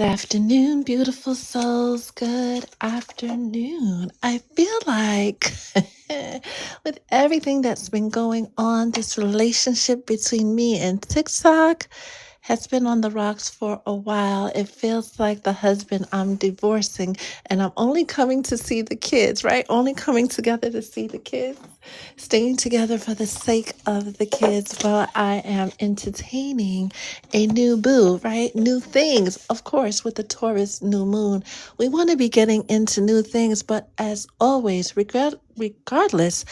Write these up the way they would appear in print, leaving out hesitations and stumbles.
Good afternoon, beautiful souls. Good afternoon. I feel like with everything that's been going on, this relationship between me and TikTok has been on the rocks for a while. It feels like the husband I'm divorcing, and I'm only coming to see the kids, right? Only coming together to see the kids, staying together for the sake of the kids while I am entertaining a new boo, right? New things. Of course, with the Taurus new moon, we want to be getting into new things, but as always, regardless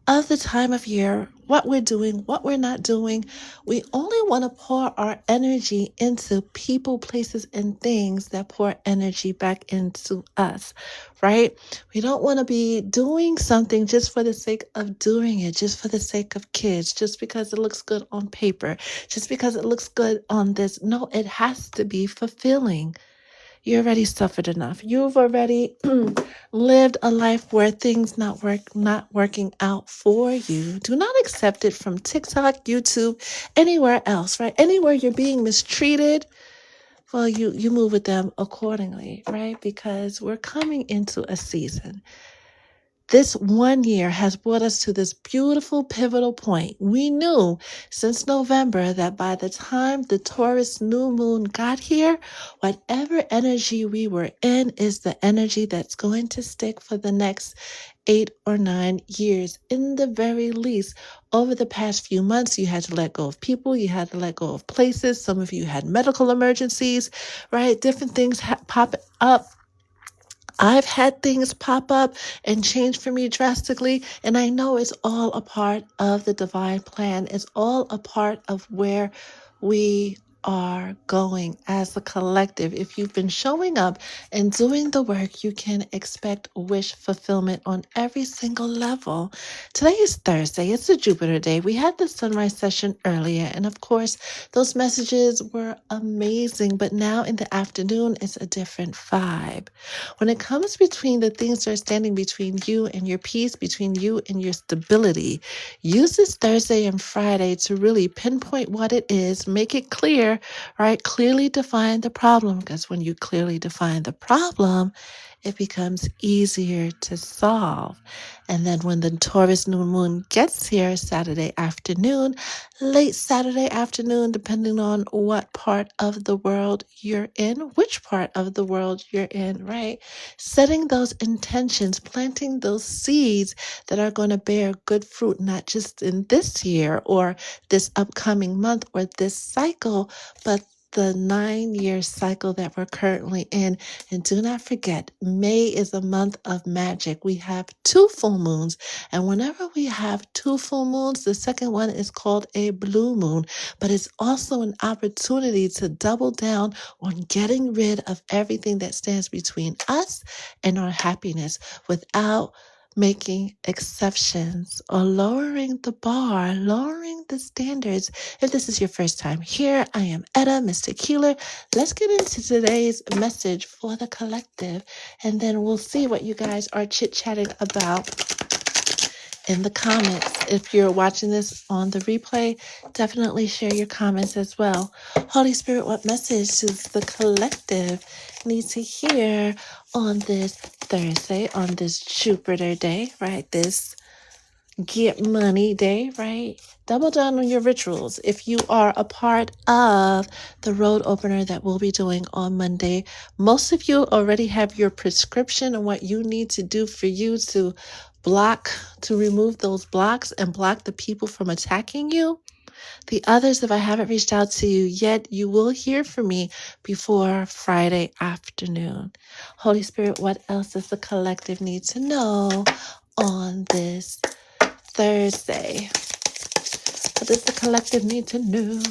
of the time of year, what we're doing, what we're not doing, we only want to pour our energy into people, places, and things that pour energy back into us, right? We don't want to be doing something just for the sake of doing it, just for the sake of kids, just because it looks good on paper, just because it looks good on this. No, it has to be fulfilling. You already suffered enough. You've already lived a life where things not working out for you. Do not accept it from TikTok, YouTube, anywhere else, right? Anywhere you're being mistreated, well, you move with them accordingly, right? Because we're coming into a season. This 1 year has brought us to this beautiful pivotal point. We knew since November that by the time the Taurus new moon got here, whatever energy we were in is the energy that's going to stick for the next 8 or 9 years. In the very least, over the past few months, you had to let go of people, you had to let go of places. Some of you had medical emergencies, right? Different things pop up. I've had things pop up and change for me drastically, and I know it's all a part of the divine plan. It's all a part of where we are going as a collective. If you've been showing up and doing the work, you can expect wish fulfillment on every single level. Today is Thursday. It's a Jupiter day. We had the sunrise session earlier, and of course, those messages were amazing, but now in the afternoon, it's a different vibe. When it comes between the things that are standing between you and your peace, between you and your stability, use this Thursday and Friday to really pinpoint what it is, make it clear, right? Clearly define the problem, because when you clearly define the problem, it becomes easier to solve. And then when the Taurus new moon gets here Saturday afternoon, late Saturday afternoon, depending on what part of the world you're in, which part of the world you're in, right? Setting those intentions, planting those seeds that are going to bear good fruit, not just in this year or this upcoming month or this cycle, but the 9-year cycle that we're currently in. And do not forget, May is a month of magic. We have 2 full moons. And whenever we have 2 full moons, the second one is called a blue moon. But it's also an opportunity to double down on getting rid of everything that stands between us and our happiness without making exceptions or lowering the bar, lowering the standards. If this is your first time here, I am Etta Mystic Healer. Let's get into today's message for the collective, and then we'll see what you guys are chit-chatting about in the comments. If you're watching this on the replay, definitely share your comments as well. Holy Spirit, what message does the collective need to hear on this Thursday, on this Jupiter day, right? This get money day, right? Double down on your rituals. If you are a part of the road opener that we'll be doing on Monday, most of you already have your prescription on what you need to do for you to remove those blocks and block the people from attacking you. The others, if I haven't reached out to you yet, you will hear from me before Friday afternoon. Holy Spirit, what else does the collective need to know on this Thursday? What does the collective need to know?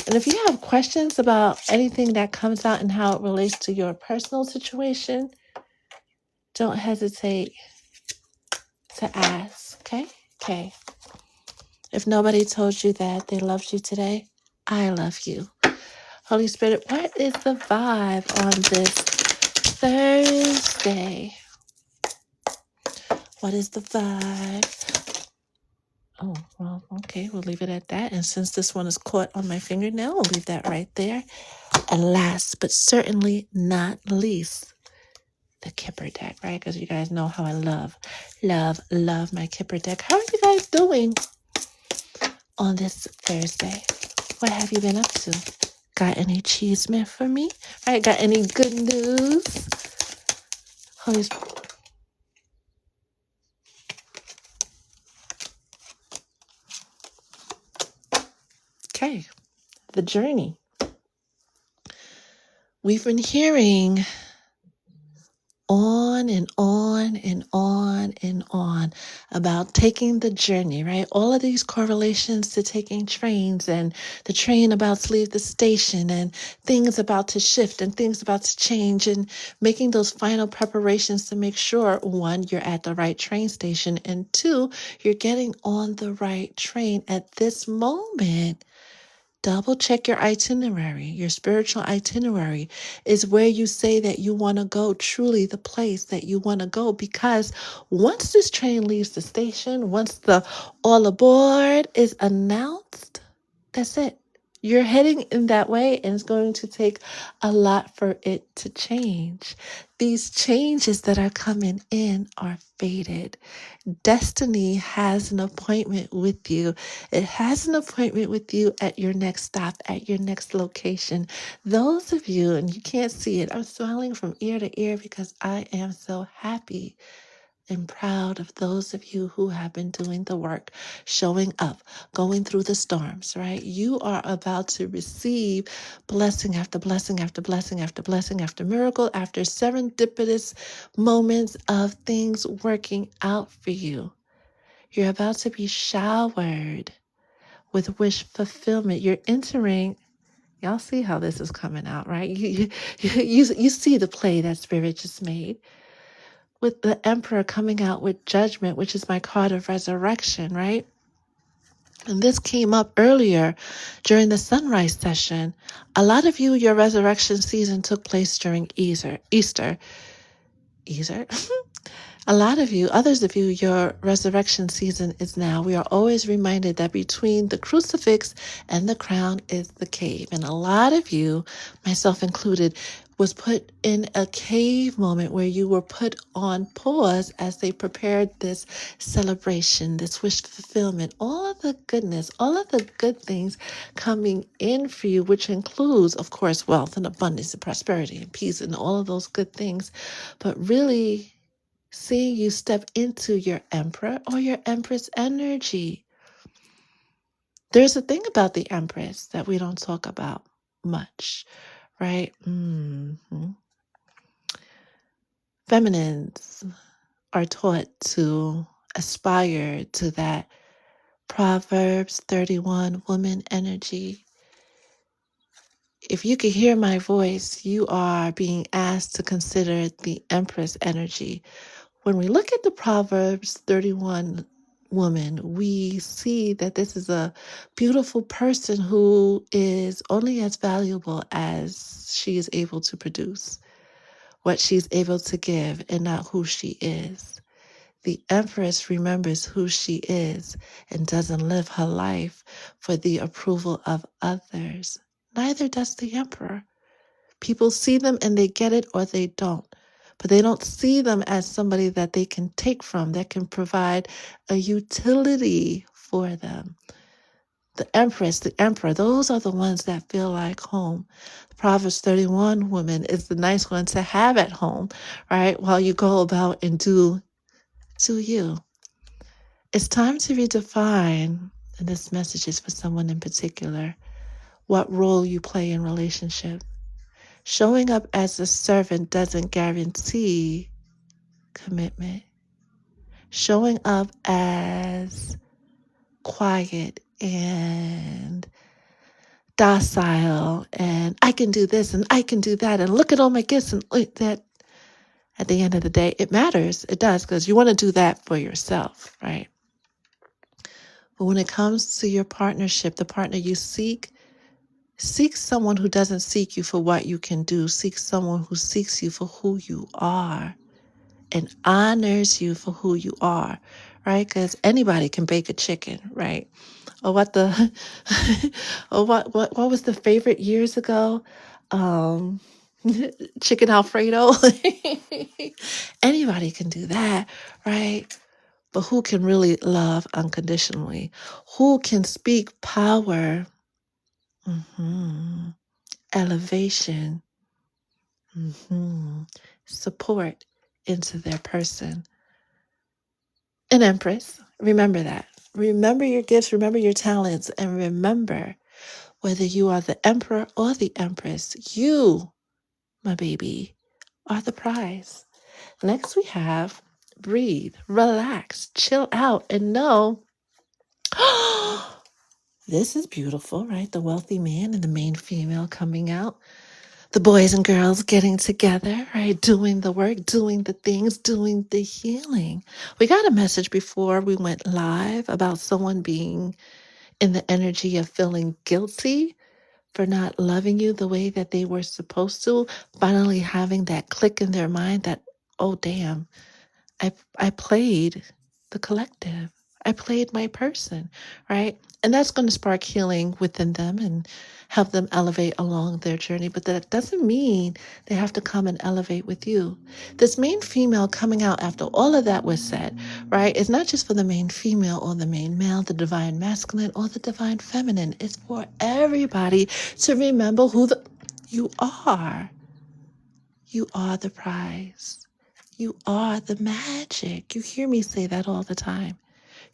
And if you have questions about anything that comes out and how it relates to your personal situation, don't hesitate to ask, okay? Okay. If nobody told you that they loved you today, I love you. Holy Spirit, what is the vibe on this Thursday? What is the vibe? Oh, well, okay, we'll leave it at that. And since this one is caught on my fingernail, we'll leave that right there. And last but certainly not least, the Kipper deck, right? Because you guys know how I love my Kipper deck. How are you guys doing on this Thursday? What have you been up to? Got any cheesemith for me? Right? Got any good news? Holy Okay, the journey. We've been hearing on and on and on and on about taking the journey, right? All of these correlations to taking trains and the train about to leave the station and things about to shift and things about to change and making those final preparations to make sure, one, you're at the right train station, and two, you're getting on the right train at this moment. Double check your itinerary. Your spiritual itinerary is where you say that you want to go, truly the place that you want to go. Because once this train leaves the station, once the all aboard is announced, that's it. You're heading in that way, and it's going to take a lot for it to change. These changes that are coming in are fated. Destiny has an appointment with you. It has an appointment with you at your next stop, at your next location. Those of you, and you can't see it, I'm smiling from ear to ear because I am so happy and proud of those of you who have been doing the work, showing up, going through the storms, right? You are about to receive blessing after blessing after blessing after blessing after miracle, after serendipitous moments of things working out for you. You're about to be showered with wish fulfillment. You're entering. Y'all see how this is coming out, right? You see the play that Spirit just made with the Emperor coming out with judgment, which is my card of resurrection, right? And this came up earlier during the sunrise session. A lot of you, your resurrection season took place during Easter. A lot of you, others of you, your resurrection season is now. We are always reminded that between the crucifix and the crown is the cave. And a lot of you, myself included, was put in a cave moment where you were put on pause as they prepared this celebration, this wish fulfillment, all of the goodness, all of the good things coming in for you, which includes, of course, wealth and abundance and prosperity and peace and all of those good things. But really, seeing you step into your emperor or your empress energy. There's a thing about the empress that we don't talk about much, right? Feminines are taught to aspire to that Proverbs 31 woman energy. If you could hear my voice, you are being asked to consider the empress energy. When we look at the Proverbs 31 woman, we see that this is a beautiful person who is only as valuable as she is able to produce, what she's able to give, and not who she is. The Empress remembers who she is and doesn't live her life for the approval of others. Neither does the Emperor. People see them and they get it or they don't. But they don't see them as somebody that they can take from, that can provide a utility for them. The Empress, the Emperor, those are the ones that feel like home. The Proverbs 31 woman is the nice one to have at home, right? While you go about and do you. It's time to redefine, and this message is for someone in particular, what role you play in relationship. Showing up as a servant doesn't guarantee commitment. Showing up as quiet and docile and I can do this and I can do that and look at all my gifts and look that, at the end of the day, it matters. It does, because you want to do that for yourself, right? But when it comes to your partnership, the partner you seek someone who doesn't seek you for what you can do. Seek someone who seeks you for who you are and honors you for who you are, right? Because anybody can bake a chicken, right? Or what was the favorite years ago? um, chicken Alfredo. Anybody can do that, right? But who can really love unconditionally? Who can speak power, mhm, elevation, mhm, support into their person? An empress, remember that. Remember your gifts, remember your talents, and remember whether you are the emperor or the empress, you, my baby, are the prize. Next, we have breathe, relax, chill out, and know this is beautiful, right? The wealthy man and the main female coming out. The boys and girls getting together, right? Doing the work, doing the things, doing the healing. We got a message before we went live about someone being in the energy of feeling guilty for not loving you the way that they were supposed to, finally having that click in their mind that, oh, damn, I played the collective. I played my person, right? And that's going to spark healing within them and help them elevate along their journey. But that doesn't mean they have to come and elevate with you. This main female coming out after all of that was said, right? It's not just for the main female or the main male, the divine masculine or the divine feminine. It's for everybody to remember you are. You are the prize. You are the magic. You hear me say that all the time.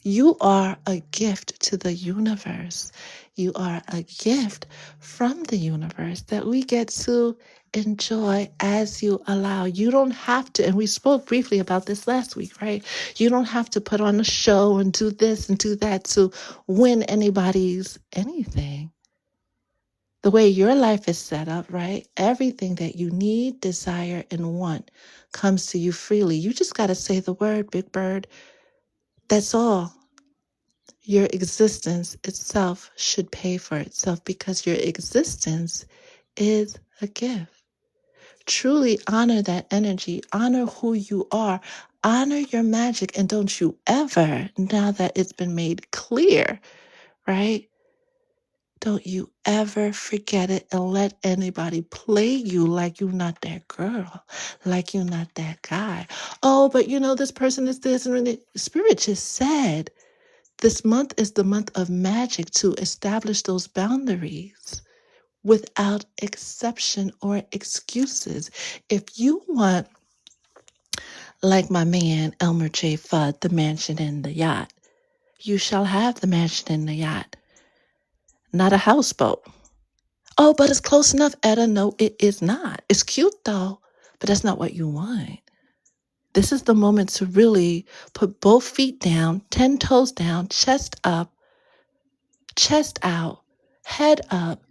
You are a gift to the universe. You are a gift from the universe that we get to enjoy as you allow. You don't have to, and we spoke briefly about this last week, right? You don't have to put on a show and do this and do that to win anybody's anything. The way your life is set up, right? Everything that you need, desire, and want comes to you freely. You just got to say the word, Big Bird. That's all. Your existence itself should pay for itself because your existence is a gift. Truly honor that energy. Honor who you are. Honor your magic. And don't you ever, now that it's been made clear, right? Don't you ever forget it and let anybody play you like you're not that girl, like you're not that guy. Oh, but you know, this person is this. And the Spirit just said this month is the month of magic to establish those boundaries without exception or excuses. If you want, like my man, Elmer J. Fudd, the mansion and the yacht, you shall have the mansion and the yacht, not a houseboat. Oh, but it's close enough, Etta. No, it is not. It's cute though, but that's not what you want. This is the moment to really put both feet down, 10 toes down, chest up, chest out, head up,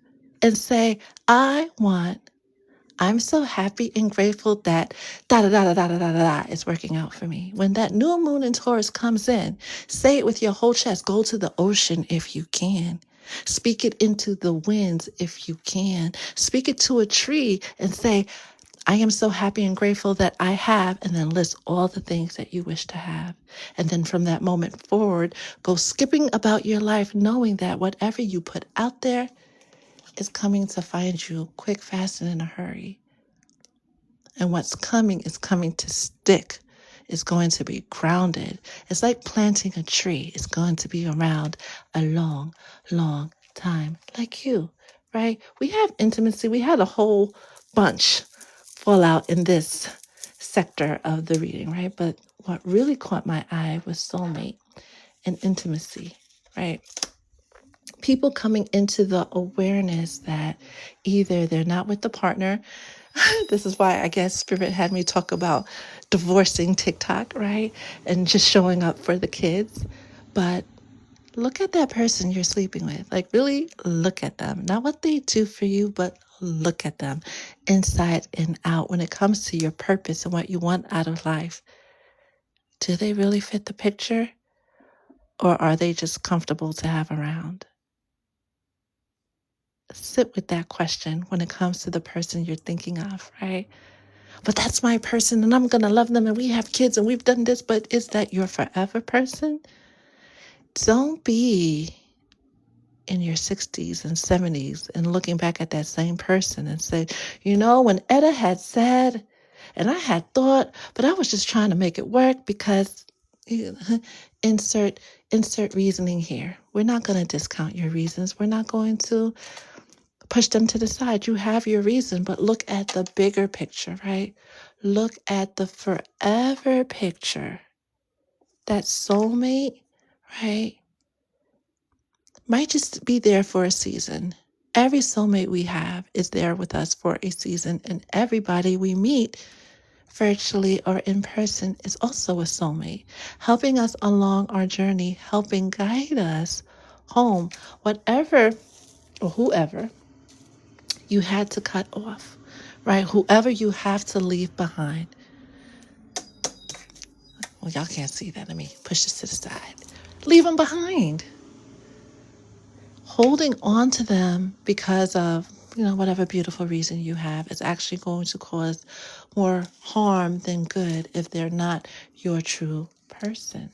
and say, I'm so happy and grateful that da da da da da da da da is working out for me. When that new moon in Taurus comes in, say it with your whole chest. Go to the ocean if you can. Speak it into the winds if you can. Speak it to a tree and say, I am so happy and grateful that I have, and then list all the things that you wish to have. And then from that moment forward, go skipping about your life, knowing that whatever you put out there is coming to find you quick, fast, and in a hurry. And what's coming is coming to stick. It's going to be grounded. It's like planting a tree. It's going to be around a long, long time, like you, right? We have intimacy. We had a whole bunch fall out in this sector of the reading, right? But what really caught my eye was soulmate and intimacy, right? People coming into the awareness that either they're not with the partner. This is why I guess Spirit had me talk about divorcing TikTok, right? And just showing up for the kids. But look at that person you're sleeping with. Like, really look at them. Not what they do for you, but look at them inside and out when it comes to your purpose and what you want out of life. Do they really fit the picture? Or are they just comfortable to have around? Sit with that question when it comes to the person you're thinking of, right? But that's my person and I'm going to love them and we have kids and we've done this, but is that your forever person? Don't be in your 60s and 70s and looking back at that same person and say, you know, when Etta had said, and I had thought, but I was just trying to make it work because insert reasoning here. We're not going to discount your reasons. We're not going to push them to the side. You have your reason, but look at the bigger picture, right? Look at the forever picture. That soulmate, right, might just be there for a season. Every soulmate we have is there with us for a season, and everybody we meet virtually or in person is also a soulmate, helping us along our journey, helping guide us home, whatever or whoever you had to cut off, right? Whoever you have to leave behind. Well, y'all can't see that. Let me push this to the side. Leave them behind. Holding on to them because of, whatever beautiful reason you have is actually going to cause more harm than good if they're not your true person,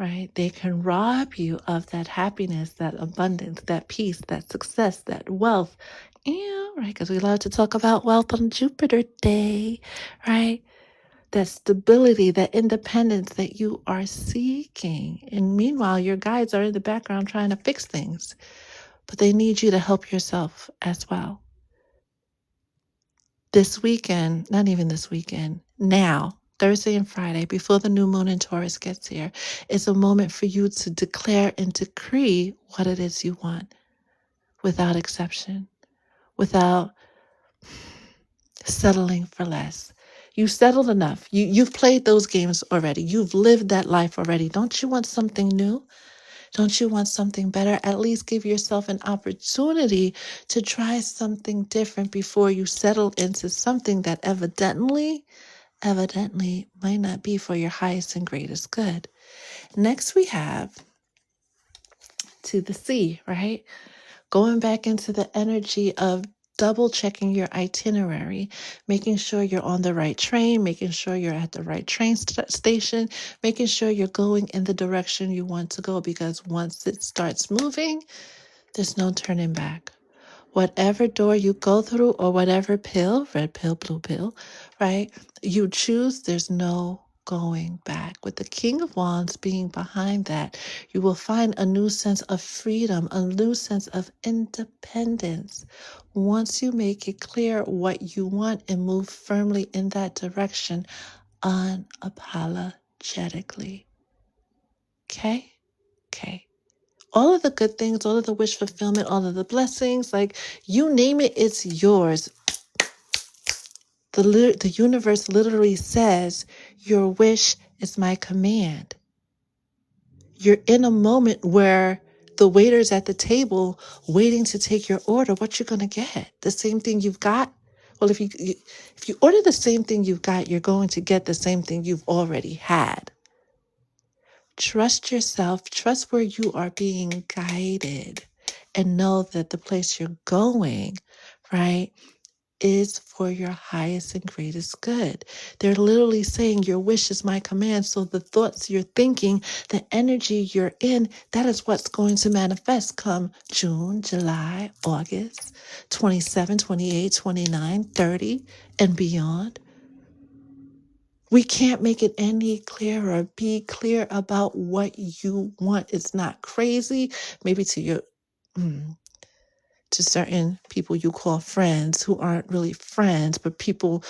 right? They can rob you of that happiness, that abundance, that peace, that success, that wealth. Yeah, right, because we love to talk about wealth on Jupiter Day, right? That stability, that independence that you are seeking. And meanwhile, your guides are in the background trying to fix things, but they need you to help yourself as well. This weekend, not even this weekend, now, Thursday and Friday, before the new moon in Taurus gets here, is a moment for you to declare and decree what it is you want without exception, without settling for less. You settled enough. You've played those games already. You've lived that life already. Don't you want something new? Don't you want something better? At least give yourself an opportunity to try something different before you settle into something that evidently might not be for your highest and greatest good. Next, we have to the sea, right? Going back into the energy of double checking your itinerary, making sure you're on the right train, making sure you're at the right train station, making sure you're going in the direction you want to go, because once it starts moving, there's no turning back. Whatever door you go through or whatever pill, red pill, blue pill, right, you choose, there's no going back. With the King of Wands being behind that, you will find a new sense of freedom, a new sense of independence. Once you make it clear what you want and move firmly in that direction unapologetically. Okay? Okay. All of the good things, all of the wish fulfillment, all of the blessings, like you name it, it's yours. The universe literally says, your wish is my command. You're in a moment where the waiter's at the table waiting to take your order. What you're going to get? The same thing you've got? Well, if you order the same thing you've got, you're going to get the same thing you've already had. Trust yourself, trust where you are being guided, and know that the place you're going, right, is for your highest and greatest good. They're literally saying your wish is my command. So the thoughts you're thinking, the energy you're in, that is what's going to manifest come June, July, August, 27, 28, 29, 30, and beyond. We can't make it any clearer. Be clear about what you want. It's not crazy. Maybe to certain people you call friends who aren't really friends, but people,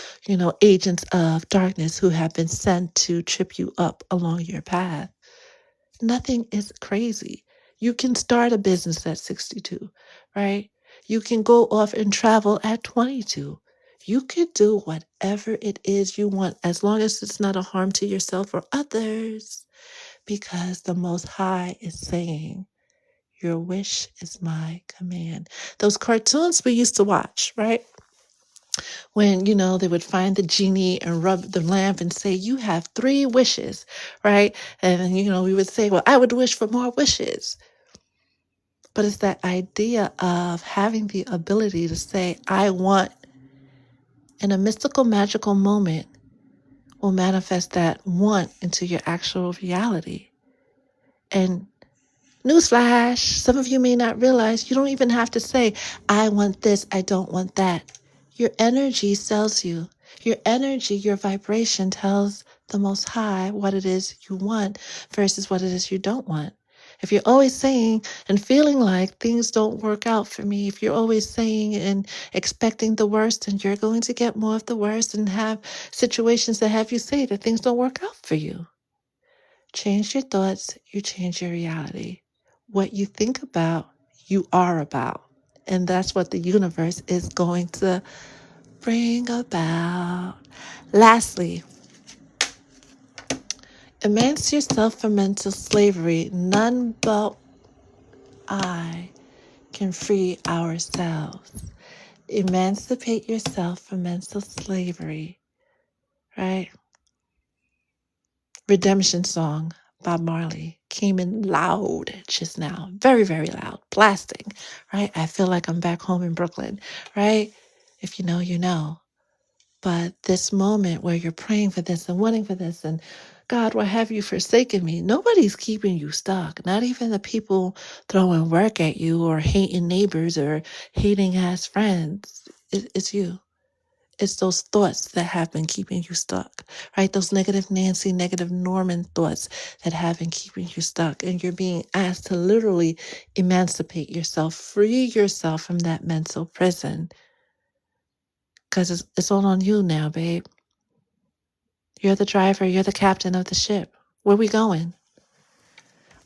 agents of darkness who have been sent to trip you up along your path. Nothing is crazy. You can start a business at 62, right? You can go off and travel at 22. You could do whatever it is you want as long as it's not a harm to yourself or others, because the Most High is saying, your wish is my command. Those cartoons we used to watch, right? When, they would find the genie and rub the lamp and say, you have 3 wishes, right? And, we would say, well, I would wish for more wishes. But it's that idea of having the ability to say, I want, in a mystical, magical moment, will manifest that want into your actual reality. And Newsflash, some of you may not realize you don't even have to say, I want this, I don't want that. Your energy tells you. Your energy, your vibration tells the Most High what it is you want versus what it is you don't want. If you're always saying and feeling like things don't work out for me, if you're always saying and expecting the worst, then you're going to get more of the worst and have situations that have you say that things don't work out for you. Change your thoughts, you change your reality. What you think about, you are about. And that's what the universe is going to bring about. Lastly, emancipate yourself from mental slavery. None but I can free ourselves. Emancipate yourself from mental slavery, right? Redemption song, Bob Marley, came in loud just now. Very, very loud. Blasting, right? I feel like I'm back home in Brooklyn, right? If you know, you know. But this moment where you're praying for this and wanting for this and God, why have you forsaken me? Nobody's keeping you stuck. Not even the people throwing work at you or hating neighbors or hating ass friends. It's you. It's those thoughts that have been keeping you stuck, right? Those negative Nancy, negative Norman thoughts that have been keeping you stuck. And you're being asked to literally emancipate yourself, free yourself from that mental prison. Because it's all on you now, babe. You're the driver, you're the captain of the ship. Where we going?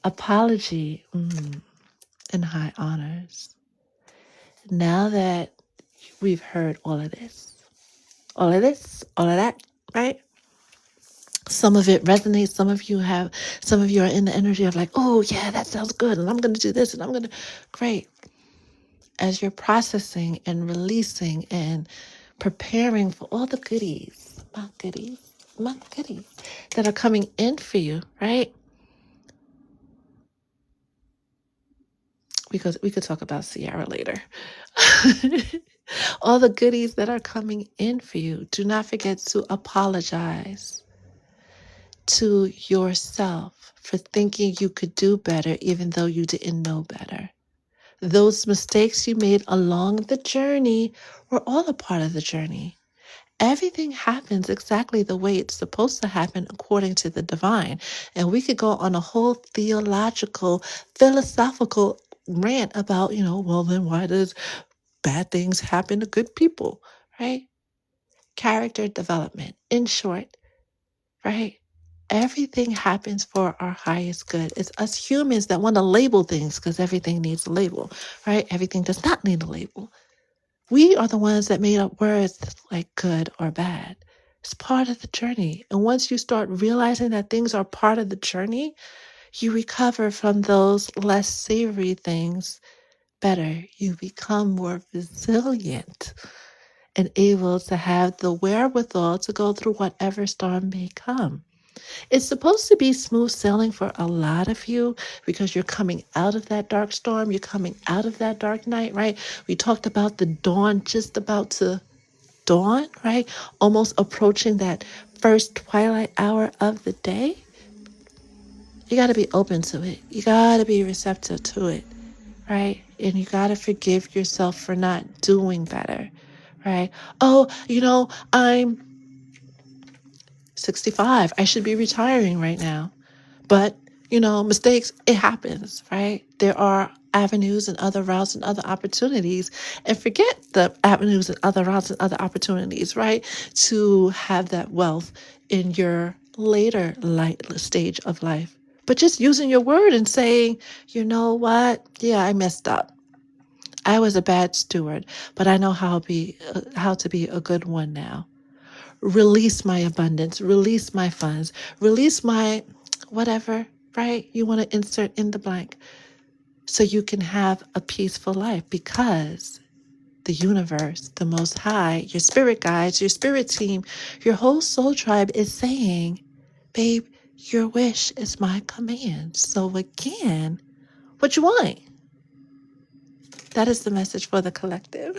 Apology and high honors. Now that we've heard all of this, all of that, right? Some of it resonates. Some of you are in the energy of like, oh yeah, that sounds good. And I'm going to do this and I'm going to, great. As you're processing and releasing and preparing for all the goodies, my goodies, that are coming in for you, right? We could talk about Sierra later. All the goodies that are coming in for you. Do not forget to apologize to yourself for thinking you could do better even though you didn't know better. Those mistakes you made along the journey were all a part of the journey. Everything happens exactly the way it's supposed to happen according to the divine. And we could go on a whole theological, philosophical rant about, well, then why does bad things happen to good people, right? Character development. In short, right? Everything happens for our highest good. It's us humans that want to label things because everything needs a label, right? Everything does not need a label. We are the ones that made up words like good or bad. It's part of the journey. And once you start realizing that things are part of the journey, you recover from those less savory things better. You become more resilient and able to have the wherewithal to go through whatever storm may come. It's supposed to be smooth sailing for a lot of you because you're coming out of that dark storm. You're coming out of that dark night, right? We talked about the dawn just about to dawn, right? Almost approaching that first twilight hour of the day. You got to be open to it. You got to be receptive to it, right? And you got to forgive yourself for not doing better, right? Oh, I'm 65. I should be retiring right now. But, mistakes, it happens, right? There are avenues and other routes and other opportunities. And forget the avenues and other routes and other opportunities, right? To have that wealth in your later stage of life. But just using your word and saying, you know what? Yeah, I messed up. I was a bad steward, but I know how to be a good one now. Release my abundance, release my funds, release my whatever, right? You want to insert in the blank so you can have a peaceful life because the universe, the Most High, your spirit guides, your spirit team, your whole soul tribe is saying, babe, your wish is my command. So again, what you want? That is the message for the collective.